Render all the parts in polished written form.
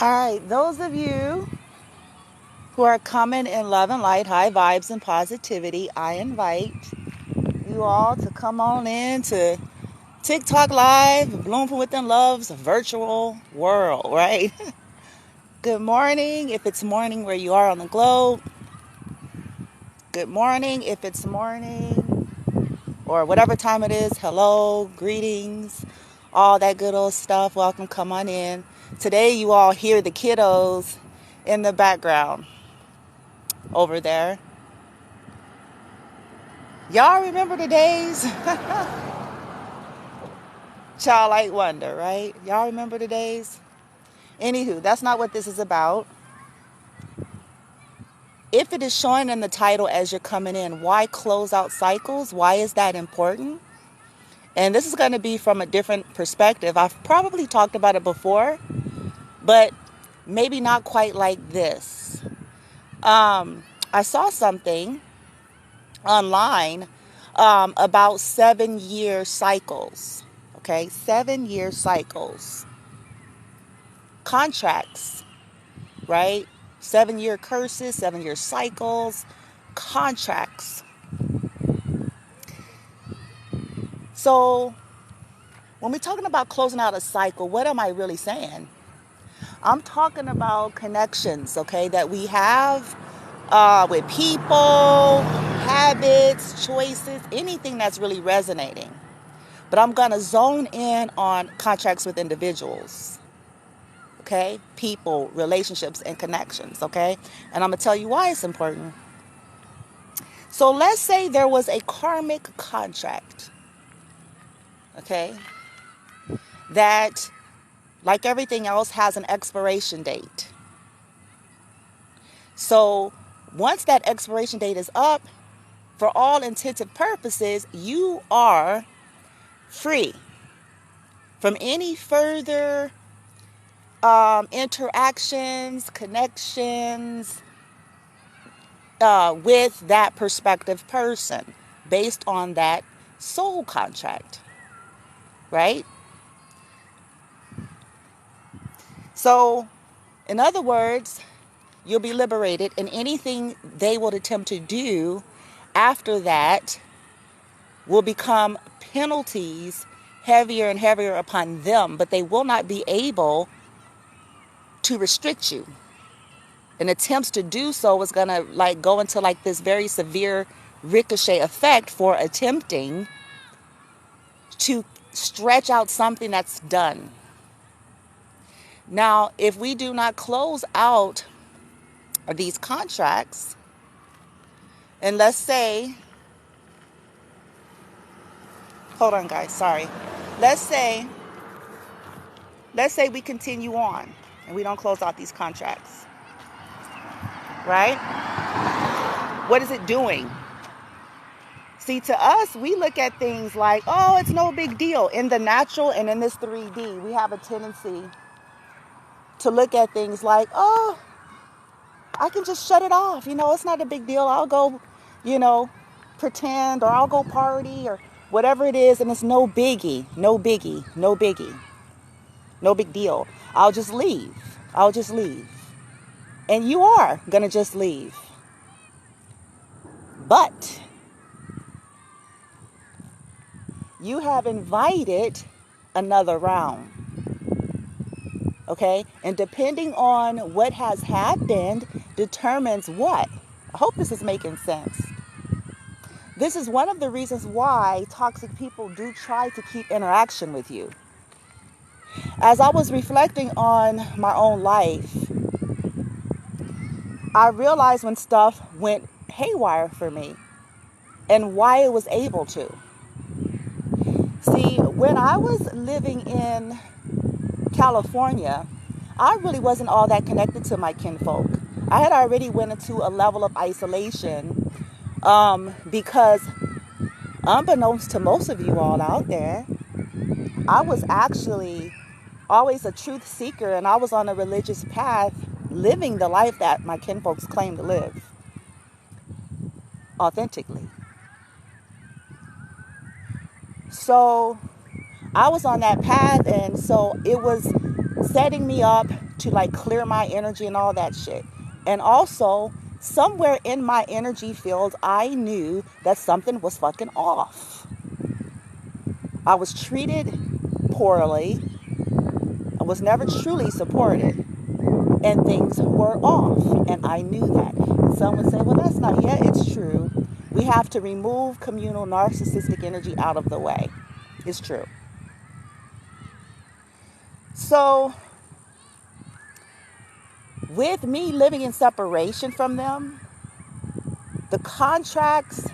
All right, those of you who are coming in love and light, high vibes and positivity, I invite you all to come on in to TikTok Live, Bloom from Within Love's virtual world, right? Good morning if it's morning where you are on the globe. Good morning if it's morning or whatever time it is. Hello, greetings, all that good old stuff. Welcome, come on in. Today you all hear the kiddos in the background over there. Y'all remember the days? Childlike wonder, right? Y'all remember the days? Anywho, that's not what this is about. If it is showing in the title as you're coming in, why close out cycles? Why is that important? And this is going to be from a different perspective. I've probably talked about it before, but maybe not quite like this. I saw something online about 7-year cycles. Okay, 7-year cycles. Contracts, right? 7-year curses, 7-year cycles, contracts. So when we're talking about closing out a cycle, what am I really saying? I'm talking about connections, okay, that we have with people, habits, choices, anything that's really resonating. But I'm going to zone in on contracts with individuals, okay, people, relationships, and connections, okay? And I'm going to tell you why it's important. So let's say there was a karmic contract, okay, that, like everything else, has an expiration date. So once that expiration date is up, for all intents and purposes, you are free from any further interactions, connections with that prospective person based on that soul contract, right? So, in other words, you'll be liberated, and anything they will attempt to do after that will become penalties heavier and heavier upon them, but they will not be able to restrict you. And attempts to do so is going to go into this very severe ricochet effect for attempting to stretch out something that's done. Now, if we do not close out these contracts, and let's say, hold on guys, sorry. Let's say we continue on and we don't close out these contracts, right? What is it doing? See, to us, we look at things like, oh, it's no big deal. In the natural and in this 3D, we have a tendency to look at things like, oh, I can just shut it off. It's not a big deal. I'll go, pretend, or I'll go party or whatever it is. And it's no biggie, no biggie, no biggie, no big deal. I'll just leave. And you are going to just leave. But you have invited another round. Okay? And depending on what has happened determines what. I hope this is making sense. This is one of the reasons why toxic people do try to keep interaction with you. As I was reflecting on my own life, I realized when stuff went haywire for me and why it was able to. See, when I was living in California, I really wasn't all that connected to my kinfolk. I had already went into a level of isolation because unbeknownst to most of you all out there, I was actually always a truth seeker, and I was on a religious path living the life that my kinfolks claim to live authentically. So I was on that path, and so it was setting me up to like clear my energy and all that shit. And also, somewhere in my energy field, I knew that something was fucking off. I was treated poorly. I was never truly supported. And things were off. And I knew that. And some would say, well, that's not yet. It's true. We have to remove communal narcissistic energy out of the way. It's true. So, with me living in separation from them, the contracts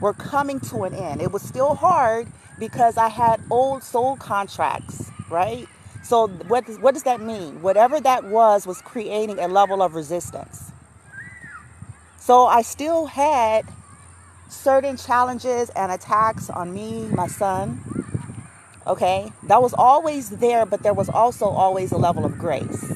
were coming to an end. It was still hard because I had old soul contracts, right? So what does that mean? Whatever that was creating a level of resistance. So I still had certain challenges and attacks on me, my son. Okay? That was always there, but there was also always a level of grace.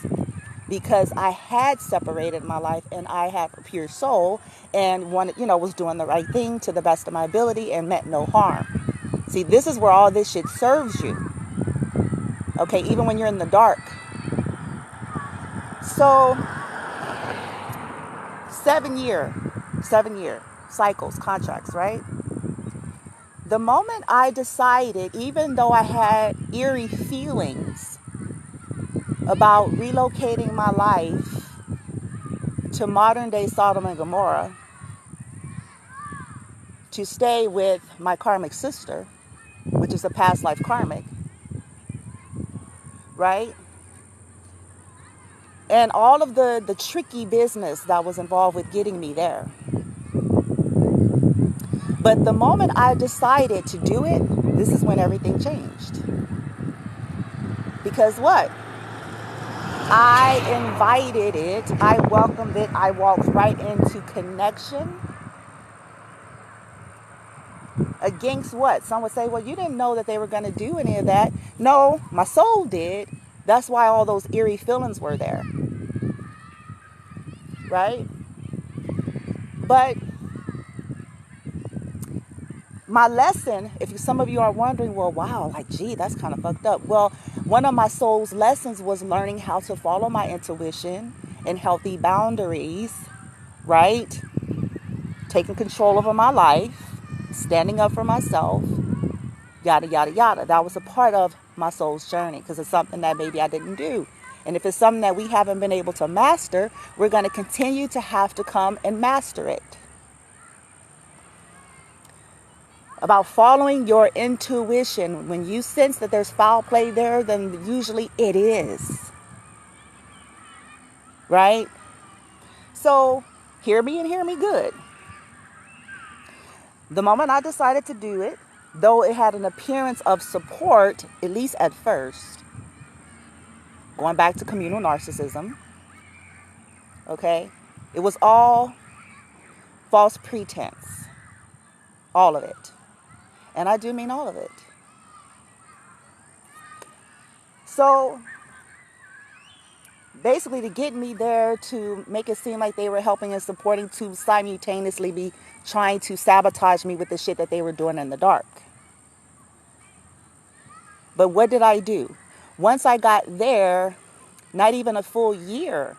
Because I had separated my life and I had a pure soul and was doing the right thing to the best of my ability and meant no harm. See, this is where all this shit serves you. Okay, even when you're in the dark. So, 7-year cycles, contracts, right? The moment I decided, even though I had eerie feelings about relocating my life to modern day Sodom and Gomorrah to stay with my karmic sister, which is a past life karmic, right? And all of the tricky business that was involved with getting me there. But the moment I decided to do it, this is when everything changed. Because what? I invited it, I welcomed it, I walked right into connection. Against what? Some would say, well, you didn't know that they were going to do any of that. No, my soul did. That's why all those eerie feelings were there. Right? But my lesson, if some of you are wondering, well, wow, like, gee, that's kind of fucked up. Well, one of my soul's lessons was learning how to follow my intuition and healthy boundaries, right? Taking control over my life, standing up for myself, yada, yada, yada. That was a part of my soul's journey because it's something that maybe I didn't do. And if it's something that we haven't been able to master, we're going to continue to have to come and master it. About following your intuition. When you sense that there's foul play there, then usually it is. Right? So, hear me and hear me good. The moment I decided to do it, though it had an appearance of support, at least at first, going back to communal narcissism, okay, it was all false pretense. All of it. And I do mean all of it. So, basically to get me there, to make it seem like they were helping and supporting, to simultaneously be trying to sabotage me with the shit that they were doing in the dark. But what did I do? Once I got there, not even a full year,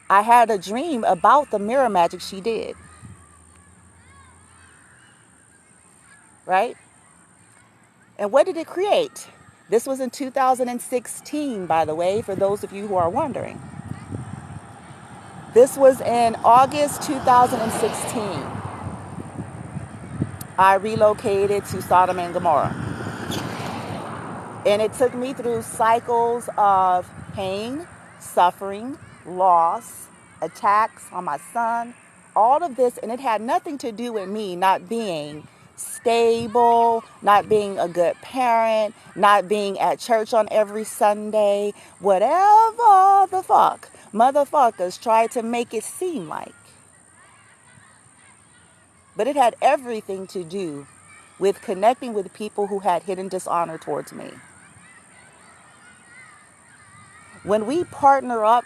I had a dream about the mirror magic she did. Right? And what did it create? This was in 2016, by the way, for those of you who are wondering. This was in August 2016. I relocated to Sodom and Gomorrah. And it took me through cycles of pain, suffering, loss, attacks on my son, all of this. And it had nothing to do with me not being stable, not being a good parent, not being at church on every Sunday, whatever the fuck motherfuckers try to make it seem like. But it had everything to do with connecting with people who had hidden dishonor towards me. When we partner up,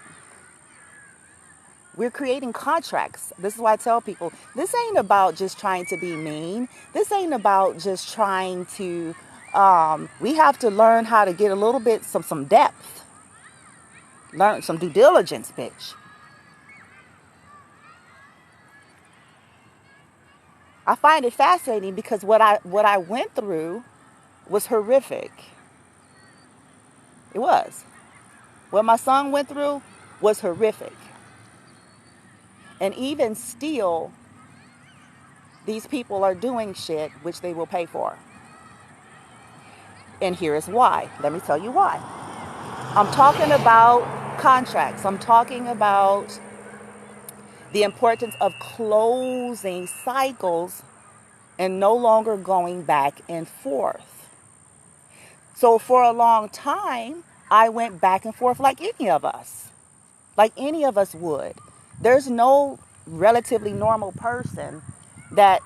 we're creating contracts. This is why I tell people, this ain't about just trying to be mean. This ain't about just trying to, we have to learn how to get a little bit, some depth. Learn some due diligence, bitch. I find it fascinating because what I went through was horrific. It was. What my son went through was horrific. And even still, these people are doing shit which they will pay for. And here is why. Let me tell you why. I'm talking about contracts. I'm talking about the importance of closing cycles and no longer going back and forth. So for a long time, I went back and forth like any of us. Like any of us would. There's no relatively normal person that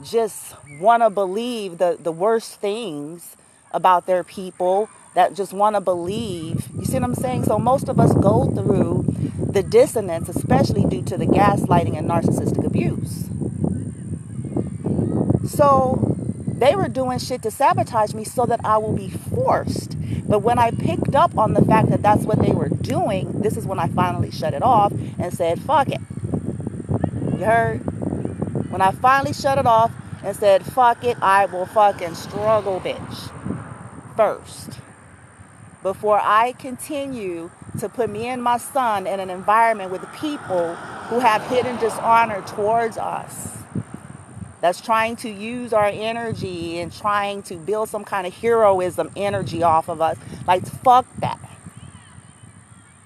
just want to believe the worst things about their people, that just want to believe. You see what I'm saying? So most of us go through the dissonance, especially due to the gaslighting and narcissistic abuse. So they were doing shit to sabotage me so that I will be forced. But when I picked up on the fact that that's what they were doing, this is when I finally shut it off and said, fuck it. You heard? When I finally shut it off and said, fuck it, I will fucking struggle, bitch, first. Before I continue to put me and my son in an environment with people who have hidden dishonor towards us, that's trying to use our energy and trying to build some kind of heroism energy off of us. Like, fuck that.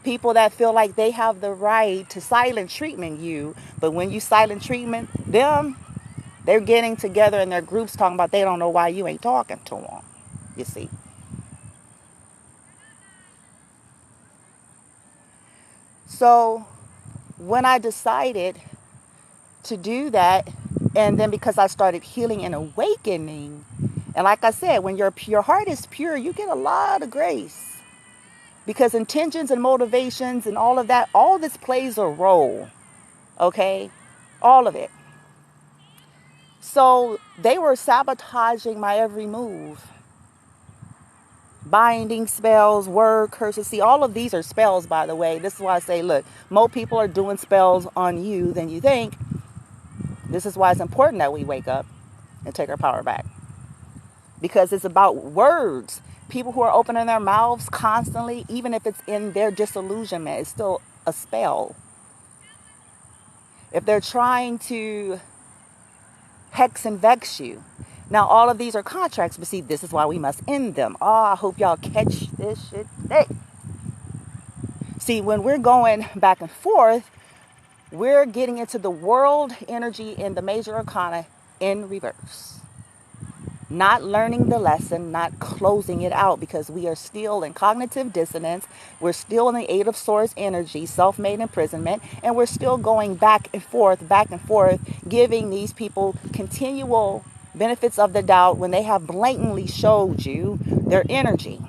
People that feel like they have the right to silent treatment you, but when you silent treatment them, they're getting together in their groups talking about they don't know why you ain't talking to them. You see. So when I decided to do that, and then because I started healing and awakening, and like I said, when your heart is pure, you get a lot of grace. Because intentions and motivations and all of that, all this plays a role. Okay? All of it. So they were sabotaging my every move. Binding spells, word curses. See, all of these are spells, by the way. This is why I say, look, more people are doing spells on you than you think. This is why it's important that we wake up and take our power back. Because it's about words. People who are opening their mouths constantly, even if it's in their disillusionment, it's still a spell. If they're trying to hex and vex you. Now, all of these are contracts, but see, this is why we must end them. I hope y'all catch this shit today. See, when we're going back and forth, we're getting into the world energy in the major arcana in reverse. Not learning the lesson, not closing it out, because we are still in cognitive dissonance. We're still in the eight of swords energy, self-made imprisonment, and we're still going back and forth, giving these people continual benefits of the doubt when they have blatantly showed you their energy.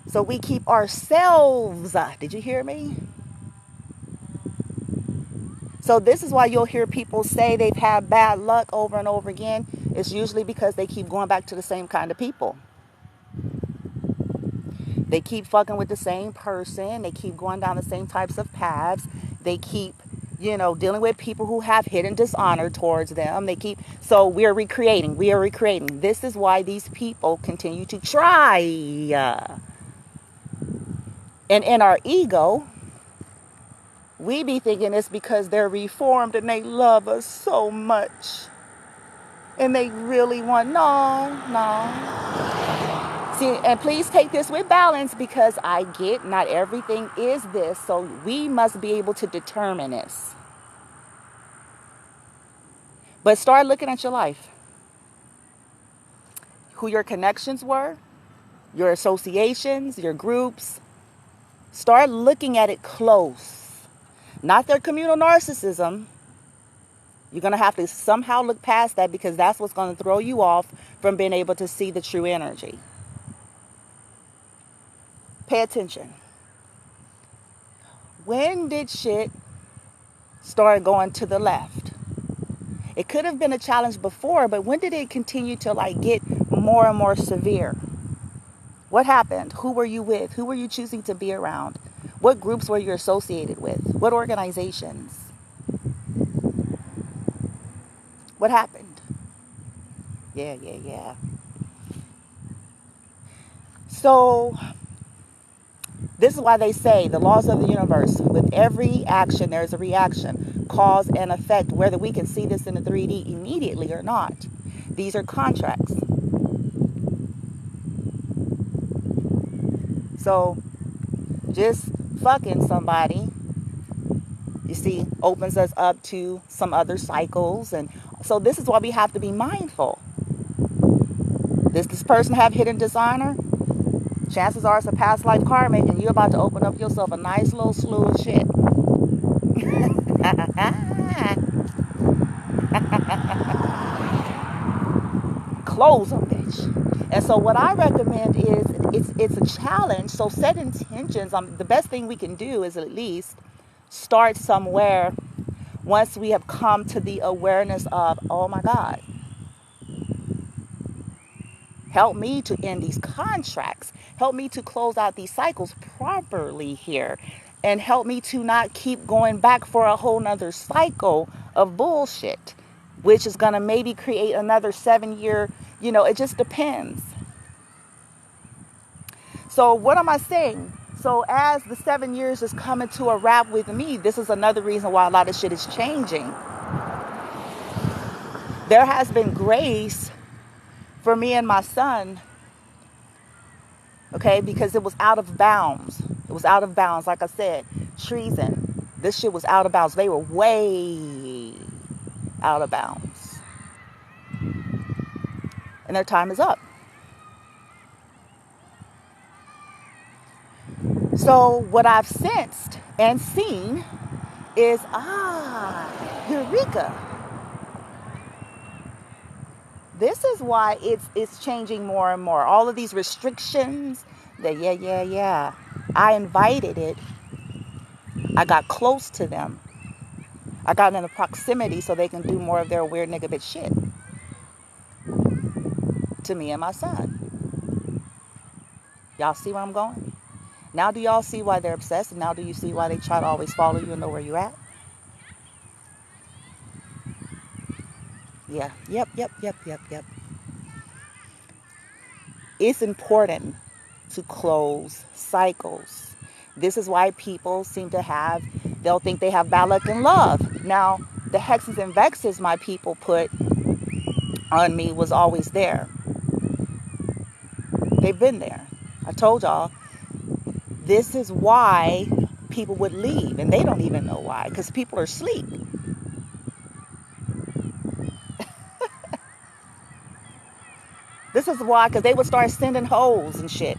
So we keep ourselves, did you hear me? So this is why you'll hear people say they've had bad luck over and over again. It's usually because they keep going back to the same kind of people. They keep fucking with the same person. They keep going down the same types of paths. They keep, dealing with people who have hidden dishonor towards them. So we're recreating. This is why these people continue to try. And in our ego, we be thinking it's because they're reformed and they love us so much. And they really want, no. See, and please take this with balance, because I get not everything is this. So we must be able to determine this. But start looking at your life. Who your connections were, your associations, your groups. Start looking at it close. Not their communal narcissism. You're going to have to somehow look past that, because that's what's going to throw you off from being able to see the true energy. Pay attention. When did shit start going to the left? It could have been a challenge before, but when did it continue to get more and more severe. What happened? Who were you with? Who were you choosing to be around? What groups were you associated with? What organizations? What happened? Yeah. So this is why they say the laws of the universe, with every action, there's a reaction, cause and effect, whether we can see this in the 3D immediately or not. These are contracts. So just fucking somebody, you see, opens us up to some other cycles. And so this is why we have to be mindful. Does this person have hidden designer? Chances are it's a past life karmic, and you're about to open up yourself a nice little slew of shit. Close them, bitch. And so what I recommend is it's a challenge. So set intentions. The best thing we can do is at least start somewhere once we have come to the awareness of, oh my God, help me to end these contracts. Help me to close out these cycles properly here. And help me to not keep going back for a whole nother cycle of bullshit, which is going to maybe create another 7-year, it just depends. So what am I saying? So as the 7 years is coming to a wrap with me, this is another reason why a lot of shit is changing. There has been grace for me and my son, okay, because it was out of bounds. It was out of bounds. Like I said, treason. This shit was out of bounds. They were way out of bounds. And their time is up. So what I've sensed and seen is, Eureka. This is why it's changing more and more. All of these restrictions, yeah. I invited it. I got close to them. I got in the proximity so they can do more of their weird nigga bitch shit to me and my son. Y'all see where I'm going? Now do y'all see why they're obsessed? And now do you see why they try to always follow you and know where you're at? Yeah. Yep. It's important to close cycles. This is why people seem to they'll think they have bad luck in love. Now, the hexes and vexes my people put on me was always there. They've been there. I told y'all, this is why people would leave, and they don't even know why, because people are asleep. This is why, because they would start sending hoes and shit.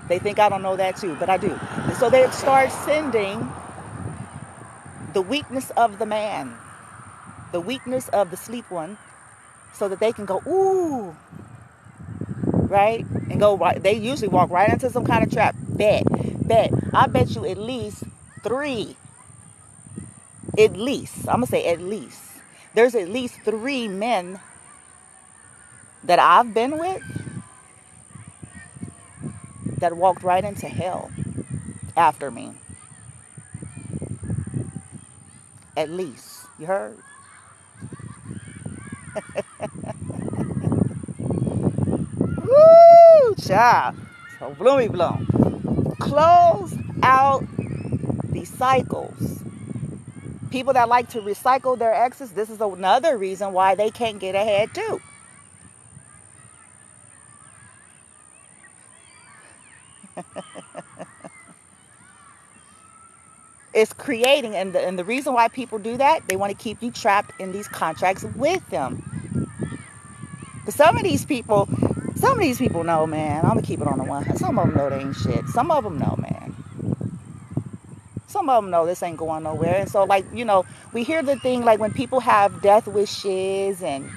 They think I don't know that too, but I do. And so they start sending the weakness of the man, the weakness of the sleep one, so that they can go, ooh, right? And go right. They usually walk right into some kind of trap. Bet. I bet you at least 3. At least. I'm going to say at least. There's at least 3 men that I've been with that walked right into hell after me. At least. You heard? Woo, child. So bloomy bloom. Close out these cycles. People that like to recycle their exes, this is another reason why they can't get ahead too. It's creating, and the reason why people do that, they want to keep you trapped in these contracts with them. But some of these people know, man. I'm gonna keep it on the one. Some of them know they ain't shit. Some of them know, man. Some of them know this ain't going nowhere. And so, like, we hear the thing, like, when people have death wishes and,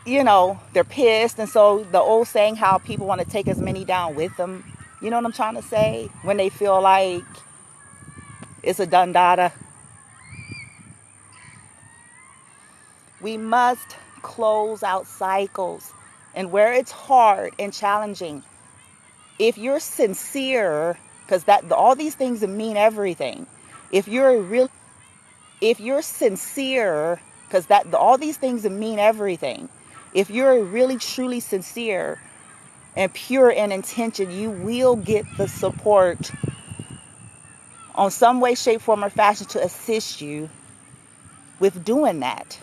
they're pissed. And so the old saying, how people want to take as many down with them. You know what I'm trying to say? When they feel like it's a done data. We must close out cycles and where it's hard and challenging, if you're sincere, because all these things mean everything. If you're sincere, because all these things mean everything. If you're really truly sincere and pure in intention, you will get the support on some way, shape, form, or fashion to assist you with doing that.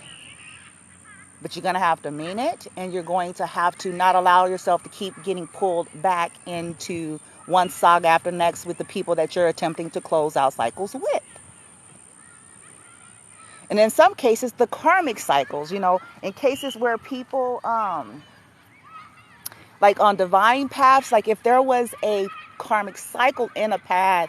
But you're going to have to mean it, and you're going to have to not allow yourself to keep getting pulled back into one saga after next with the people that you're attempting to close out cycles with. And in some cases, the karmic cycles, in cases where people, like on divine paths, like if there was a karmic cycle in a path,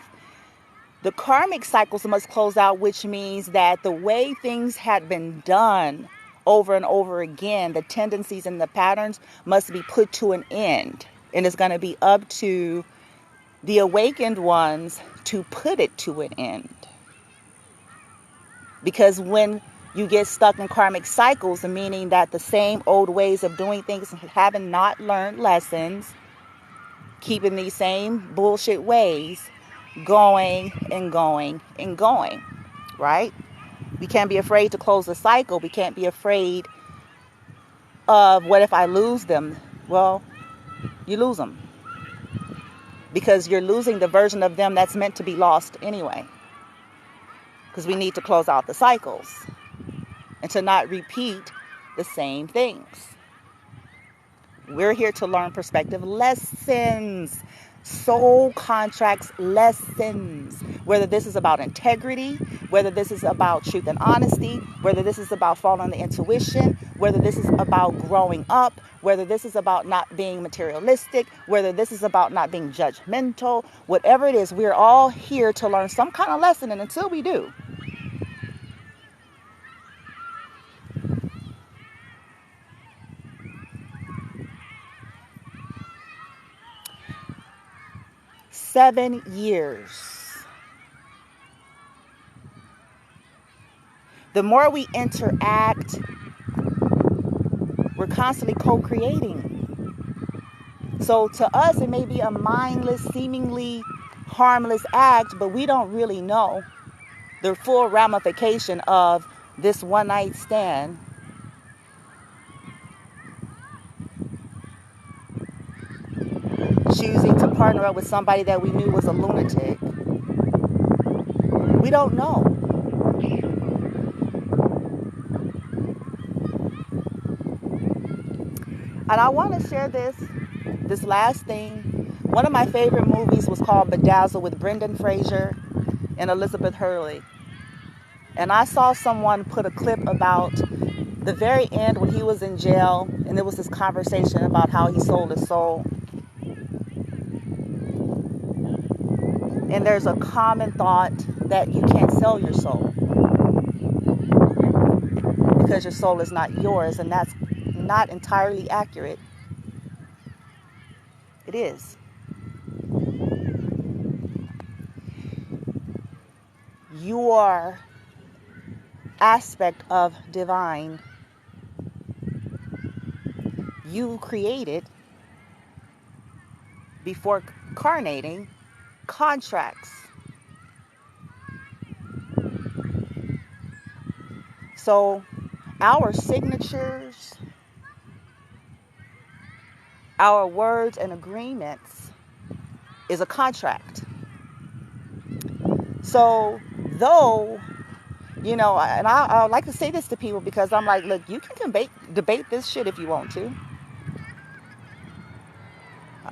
the karmic cycles must close out, which means that the way things had been done over and over again, the tendencies and the patterns must be put to an end. And it's going to be up to the awakened ones to put it to an end. Because when you get stuck in karmic cycles, meaning that the same old ways of doing things, having not learned lessons, keeping these same bullshit ways going and going and going, right? We can't be afraid to close the cycle. We can't be afraid of what if I lose them? Well, you lose them. Because you're losing the version of them that's meant to be lost anyway. Because we need to close out the cycles and to not repeat the same things. We're here to learn perspective lessons, soul contracts lessons, whether this is about integrity, whether this is about truth and honesty, whether this is about following the intuition, whether this is about growing up, whether this is about not being materialistic, whether this is about not being judgmental, whatever it is, we're all here to learn some kind of lesson. And until we do, "7 years. The more we interact, we're constantly co-creating. So to us, it may be a mindless, seemingly harmless act, but we don't really know the full ramification of this one night stand. Choosing to partner up with somebody that we knew was a lunatic. We don't know. And I want to share this last thing. One of my favorite movies was called Bedazzled with Brendan Fraser and Elizabeth Hurley. And I saw someone put a clip about the very end when he was in jail, and there was this conversation about how he sold his soul. And there's a common thought that you can't sell your soul because your soul is not yours, and that's not entirely accurate. It is. Your aspect of divine, you created before incarnating contracts. So our signatures, our words and agreements is a contract. So though, and I like to say this to people because I'm like, look, you can debate this shit if you want to.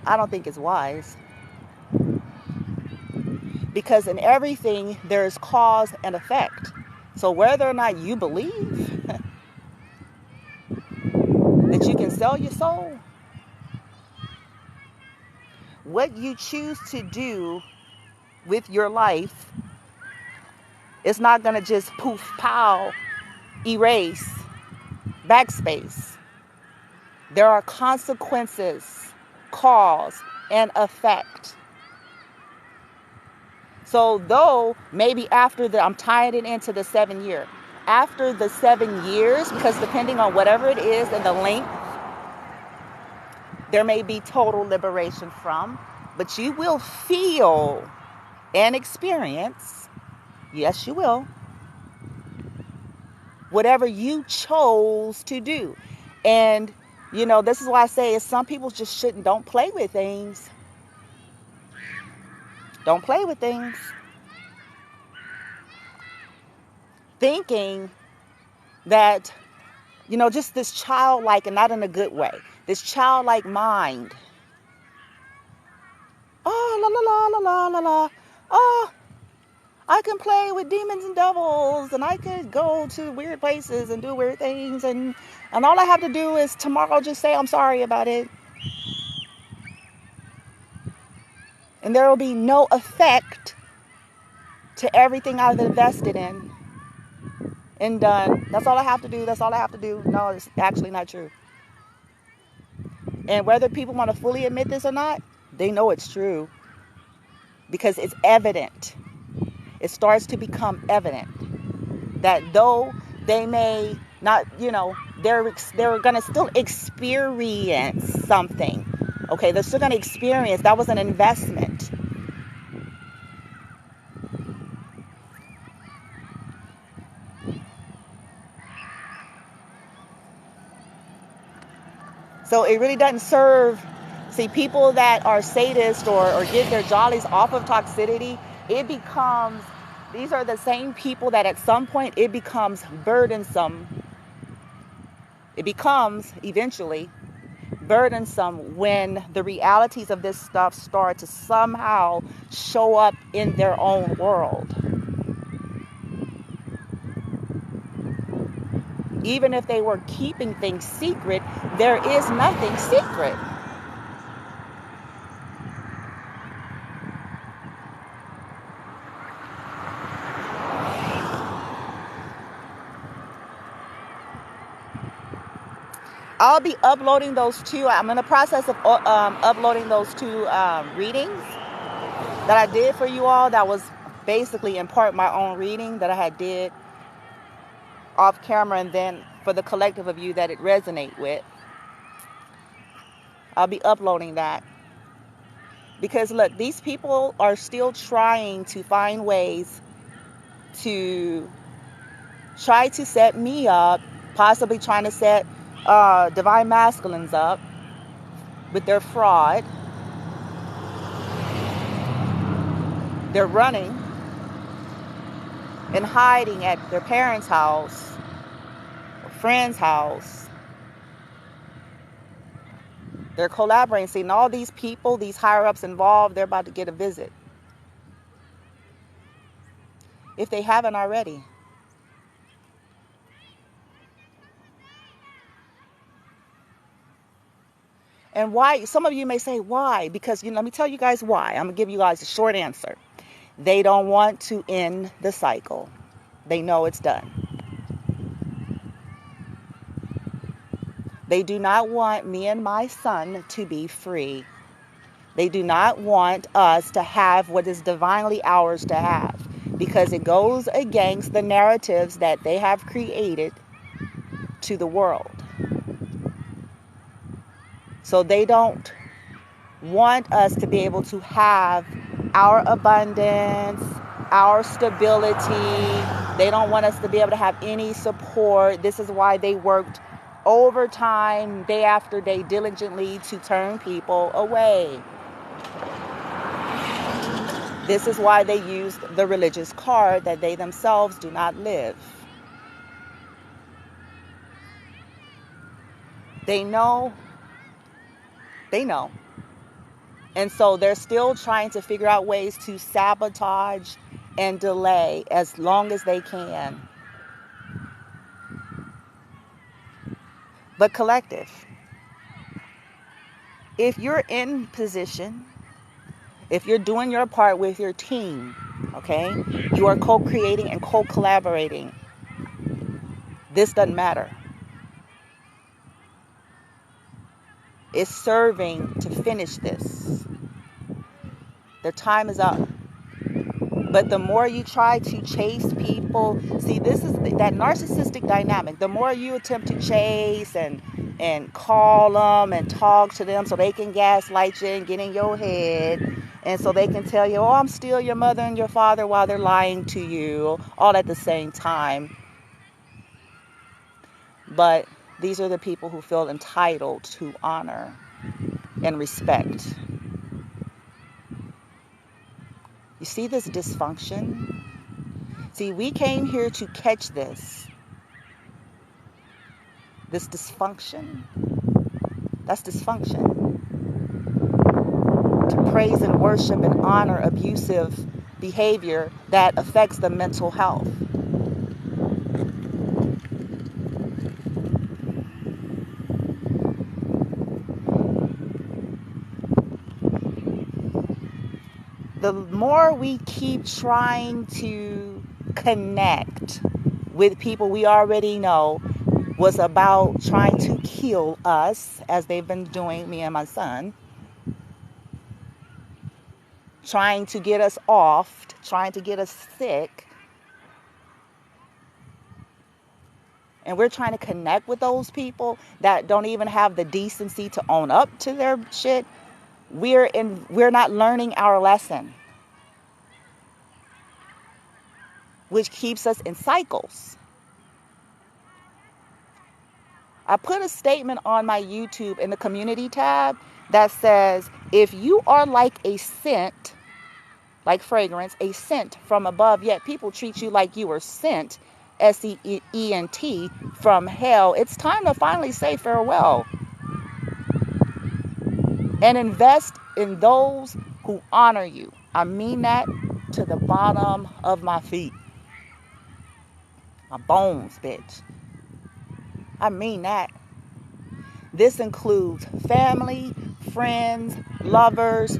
I don't think it's wise. Because in everything, there's cause and effect. So whether or not you believe that you can sell your soul, what you choose to do with your life is not going to just poof, pow, erase, backspace. There are consequences, cause, and effect. So though maybe after I'm tying it into the 7 year, after the 7 years, because depending on whatever it is and the length, there may be total liberation from, but you will feel and experience, yes you will, whatever you chose to do. And this is why I say is some people just don't play with things. Don't play with things. Thinking that, just this childlike, and not in a good way, this childlike mind. Oh, la la la la la la la. Oh, I can play with demons and devils, and I could go to weird places and do weird things, and all I have to do is tomorrow just say I'm sorry about it. And there will be no effect to everything I've invested in and done. That's all I have to do. That's all I have to do. No, it's actually not true. And whether people want to fully admit this or not, they know it's true. Because it's evident. It starts to become evident that though they may not, they're going to still experience something. Okay, they're still going to experience. That was an investment. So it really doesn't serve. See, people that are sadists or get their jollies off of toxicity, these are the same people that at some point it becomes burdensome. It becomes eventually burdensome when the realities of this stuff start to somehow show up in their own world. Even if they were keeping things secret, there is nothing secret. I'll be uploading those two. I'm in the process of uploading those two readings that I did for you all. That was basically in part my own reading that I had did off camera, and then for the collective of you that it resonate with, I'll be uploading that. Because look, these people are still trying to find ways to try to set me up, possibly trying to set divine masculines up with their fraud. They're running and hiding at their parents' house or friend's house. They're collaborating, seeing all these people, these higher-ups involved, they're about to get a visit. If they haven't already. And why? Some of you may say, why? Because, let me tell you guys why. I'm going to give you guys a short answer. They don't want to end the cycle. They know it's done. They do not want me and my son to be free. They do not want us to have what is divinely ours to have, because it goes against the narratives that they have created to the world. So they don't want us to be able to have our abundance, our stability. They don't want us to be able to have any support. This is why they worked overtime, day after day, diligently to turn people away. This is why they used the religious card that they themselves do not live. They know. And so they're still trying to figure out ways to sabotage and delay as long as they can. But collective, if you're in position, if you're doing your part with your team, okay, you are co-creating and co-collaborating, this doesn't matter. It's serving to finish this. Their time is up. But the more you try to chase people, see, this is that narcissistic dynamic. The more you attempt to chase and call them and talk to them so they can gaslight you and get in your head, and so they can tell you, oh, I'm still your mother and your father, while they're lying to you, all at the same time. But these are the people who feel entitled to honor and respect. You see this dysfunction? See, we came here to catch this dysfunction. That's dysfunction. To praise and worship and honor abusive behavior that affects the mental health. The more we keep trying to connect with people we already know was about trying to kill us, as they've been doing, me and my son, trying to get us off, trying to get us sick, and we're trying to connect with those people that don't even have the decency to own up to their shit. We're not learning our lesson, which keeps us in cycles. I put a statement on my YouTube in the community tab that says, if you are like a scent, like fragrance, a scent from above, yet people treat you like you were sent, S-E-E-N-T, from hell, it's time to finally say farewell and invest in those who honor you. I mean that to the bottom of my feet. My bones, bitch. I mean that. This includes family, friends, lovers.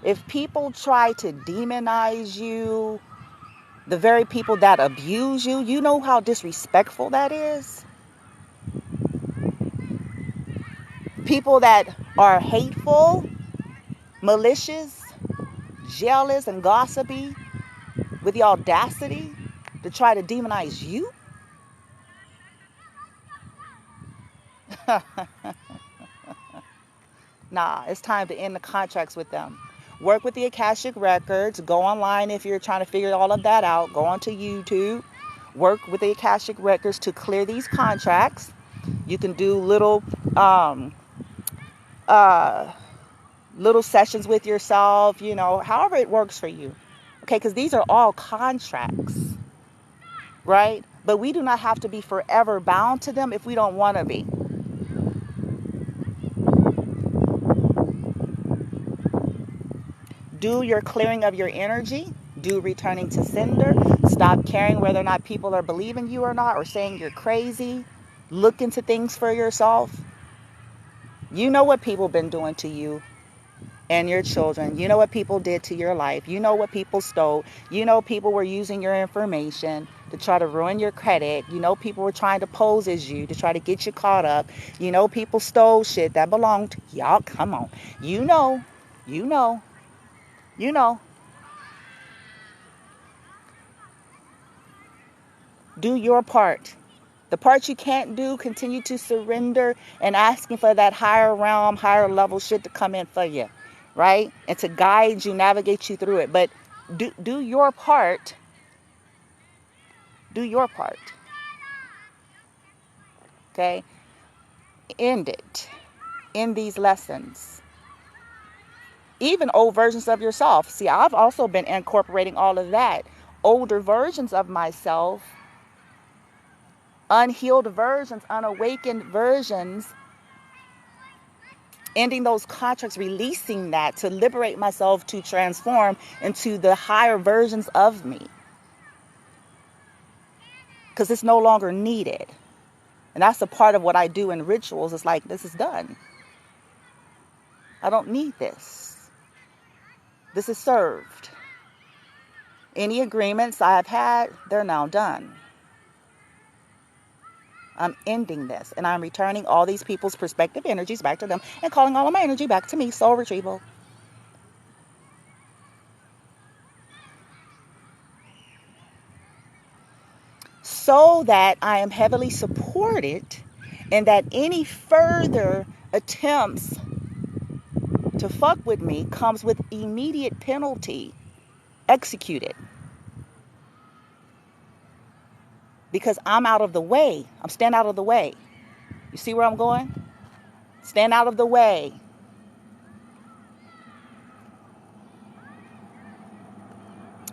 If people try to demonize you, the very people that abuse you, you know how disrespectful that is? People that are hateful, malicious, jealous, and gossipy, with the audacity to try to demonize you? Nah, it's time to end the contracts with them. Work with the Akashic Records. Go online if you're trying to figure all of that out. Go onto YouTube. Work with the Akashic Records to clear these contracts. You can do little sessions with yourself, however it works for you. Okay, because these are all contracts, right? But we do not have to be forever bound to them if we don't want to be. Do your clearing of your energy. Do returning to sender. Stop caring whether or not people are believing you or not, or saying you're crazy. Look into things for yourself. You know what people have been doing to you and your children. You know what people did to your life. You know what people stole. You know people were using your information to try to ruin your credit. You know people were trying to pose as you to try to get you caught up. You know people stole shit that belonged to y'all. Come on. You know. Do your part. The part you can't do, continue to surrender and asking for that higher realm, higher level shit to come in for you, right? And to guide you, navigate you through it. But do your part. Do your part. Okay? End it. End these lessons. Even old versions of yourself. See, I've also been incorporating all of that. Older versions of myself, unhealed versions, unawakened versions, ending those contracts, releasing that to liberate myself, to transform into the higher versions of me. Because it's no longer needed. And that's a part of what I do in rituals. It's like, this is done. I don't need this. This is served. Any agreements I have had, they're now done. I'm ending this, and I'm returning all these people's perspective energies back to them and calling all of my energy back to me. Soul retrieval. so that I am heavily supported and that any further attempts to fuck with me comes with immediate penalty executed. Because I'm out of the way. I'm staying out of the way. You see where I'm going? Stand out of the way.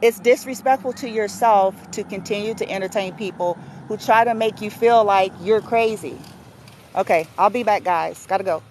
It's disrespectful to yourself to continue to entertain people who try to make you feel like you're crazy. Okay, I'll be back, guys. Gotta go.